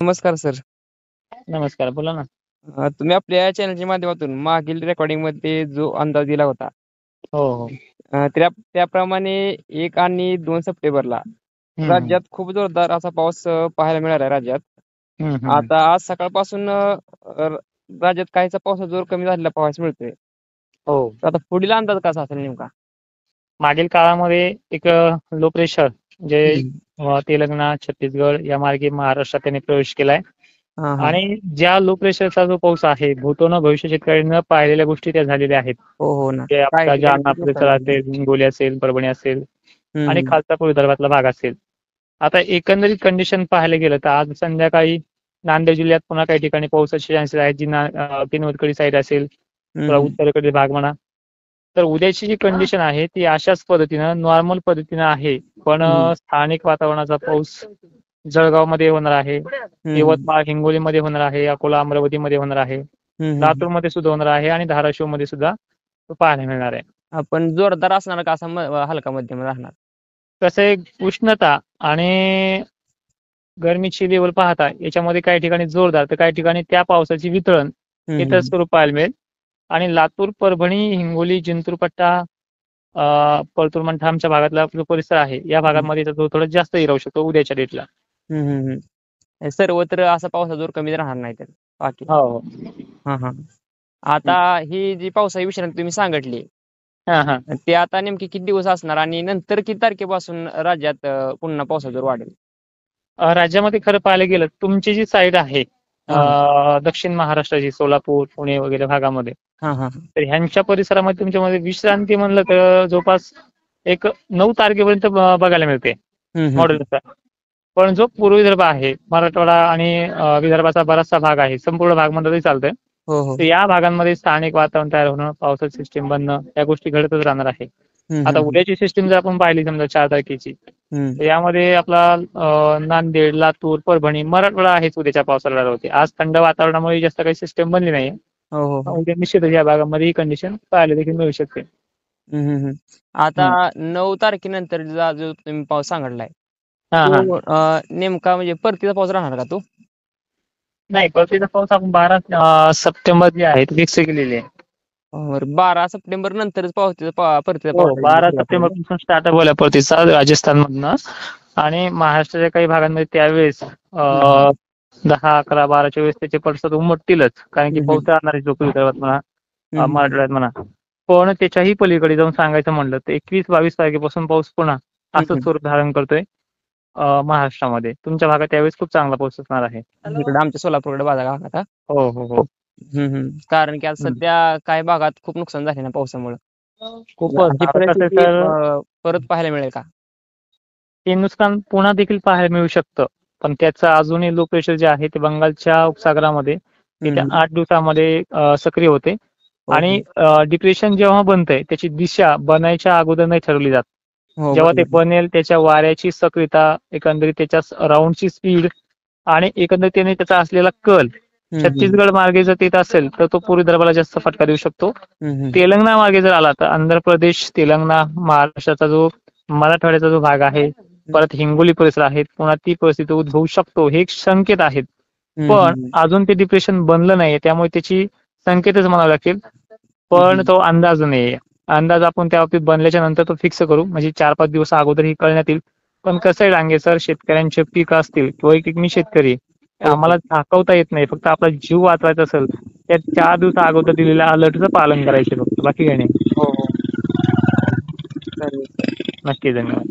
नमस्कार सर. नमस्कार, बोला ना. तुम्ही आपल्या चॅनलच्या माध्यमातून मागील रेकॉर्डिंग मध्ये जो अंदाज दिला होता हो, हो. त्याप्रमाणे 1 आणि 2 सप्टेंबरला हं, हं. राज्यात खूप जोरदार असा पाऊस पाहायला मिळाला आहे राज्यात. हं, हं. आता आज सकाळपासून राज्यात काहीसा पावसाचा जोर कमी झालेला पाहायला मिळतोय. हो. तर आता पुढील अंदाज कसा असेल नेमका? मागील काळामध्ये एक लो प्रेशर जे हम्म. तेलंगणा, छत्तीसगड या मार्गे महाराष्ट्रात त्याने प्रवेश केलाय हा हा. आणि ज्या लो प्रेशरचा जो पाऊस आहे, भूतो न भविष्य शेतकऱ्यांना पाहिलेल्या गोष्टी त्या झालेल्या आहेत. हो हो ना. जे काही आपला ठिकाणी जालना खूप नुकसान परिसर झालं. असेल, हिंगोली असेल, परभणी असेल आणि हम्म. खालचा विदर्भातला भाग असेल. आता एकंदरीत कंडिशन पाहायला गेलं तर आज संध्याकाळी नांदेड जिल्ह्यात पुन्हा काही ठिकाणी पावसाचे चान्सेस आहेत. जी किनवटकडी साईड असेल, हम्म. किंवा उत्तरेकडील भाग म्हणा. तर उद्याची जी कंडिशन आहे ती अशाच पद्धतीनं नॉर्मल पद्धतीनं आहे. पण स्थानिक वातावरणाचा पाऊस जळगावमध्ये होणार आहे, यवतमाळ, हिंगोलीमध्ये होणार आहे, अकोला, अमरावतीमध्ये होणार आहे, लातूरमध्ये सुद्धा होणार आहे आणि धाराशिवमध्ये सुद्धा तो पाहायला मिळणार आहे. आपण जोरदार असणार का असं हलका मध्यम राहणार? कसं आहे, उष्णता आणि गरमीची लेवल पाहता याच्यामध्ये काही ठिकाणी जोरदार तर काही ठिकाणी त्या पावसाची वितरण इतर स्वरूप पाहायला मिळेल. आणि लातूर, परभणी, हिंगोली, जिंतूर पट्टा, परतूर मंठा आमच्या भागातला जो परिसर आहे या भागामध्ये तो थोडा जास्त राहू शकतो उद्याच्या डेटला. सर्वत्र असा पावसाचा जोर कमी राहणार नाही तर बाकी. हो. हा हा. आता ही जी पावसाची विश्रांती तुम्ही सांगितली हा हा. ते आता नेमके किती दिवस असणार आणि नंतर किती तारखेपासून राज्यात पुन्हा पावसाचा जोर वाढेल? राज्यामध्ये खरं पाहायला गेलं तुमची जी साईड आहे दक्षिण महाराष्ट्राची, सोलापूर, पुणे वगैरे भागामध्ये, तर ह्यांच्या परिसरामध्ये तुमच्यामध्ये विश्रांती म्हणलं तर जवळपास एक 9 तारखेपर्यंत बघायला मिळते मॉडेलनुसार. पण जो पूर्व विदर्भ आहे, मराठवाडा आणि विदर्भाचा बराचसा भाग आहे, संपूर्ण भाग म्हणलं तरी चालतंय. तर या भागांमध्ये स्थानिक वातावरण तयार होणं, पावसाची सिस्टीम बनणं या गोष्टी घडतच राहणार आहे. आता उद्याची सिस्टीम जर आपण पाहिली समजा 4 तारखेची, तर यामध्ये आपला नांदेड, लातूर, परभणी, मराठवाडा आहेच उद्याच्या पावसाला होते. आज थंड वातावरणामुळे जास्त काही सिस्टीम बनली नाही. उद्या निश्चितच या भागामध्ये ही कंडिशन पाहायला देखील मिळू शकते. आता 9 तारखेनंतर जो तुम्ही पाऊस सांगितलाय तो नेमका म्हणजे परतीचा पाऊस राहणार का तो? नाही, परतीचा पाऊस आपण 12 सप्टेंबर जे आहे ते फिक्स केलेली आहे. 12 सप्टेंबर नंतरच परतीचा हो, पाऊस 12 सप्टेंबर पासून स्टार्टअप व्हायला परतीचा राजस्थानमधनं आणि महाराष्ट्राच्या काही भागांमध्ये त्यावेळेस 10, 11, 12च्या वेळेस त्याचे पडसाद उमटतीलच, कारण की पाऊस राहणार आहे जो विदर्भात म्हणा, मराठवाड्यात म्हणा. पण त्याच्याही पलीकडे जाऊन सांगायचं म्हणलं तर 21-22 तारखेपासून पाऊस पुन्हा असं स्वरूप धारण करतोय महाराष्ट्रामध्ये. तुमच्या भागात त्यावेळेस खूप चांगला पाऊस असणार आहे. इकडे आमच्या सोलापूरकडे भागात. हो हो हो. कारण की आज सध्या काही भागात खूप नुकसान झाले ना पावसामुळे. खूपच परत पाहायला मिळेल का? ते नुकसान पुन्हा देखील पाहायला मिळू शकतं, पण त्याचं अजूनही लो प्रेशर जे आहे ते बंगालच्या उपसागरामध्ये येत्या 8 दिवसामध्ये सक्रिय होते. आणि डिप्रेशन जेव्हा बनतंय त्याची दिशा बनायच्या अगोदर नाही ठरवली जात. जेव्हा ते बनेल त्याच्या वाऱ्याची सक्रियता, एकंदरीत त्याच्या राऊंडची स्पीड आणि एकंदरीत त्याने त्याचा असलेला कल छत्तीसगड मार्गे जर येत असेल तर तो पूर्व विदर्भाला जास्त फटका देऊ शकतो. तेलंगणा मार्गे जर आला तर आंध्र प्रदेश, तेलंगणा, महाराष्ट्राचा जो मराठवाड्याचा जो भाग आहे, परत हिंगोली परिसर आहेत, पुन्हा ती परिस्थिती उद्भवू शकतो हे संकेत आहेत. पण अजून ते डिप्रेशन बनलं नाहीये, त्यामुळे त्याची संकेतच म्हणावं लागतील. पण तो अंदाज नाहीये. अंदाज आपण त्या बाबतीत बनल्याच्या नंतर तो फिक्स करू, म्हणजे 4-5 दिवस अगोदर ही कळण्यात येईल. पण कसं आहे डांगे सर, शेतकऱ्यांचे पीक असतील किंवा एक मी शेतकरी, आम्हाला दाखवता येत नाही. फक्त आपला जीव वाचवायचा असेल त्या 4 दिवस अगोदर दिलेल्या अलर्टचं पालन करायचे फक्त, बाकी काही नाही. हो. नक्की, धन्यवाद.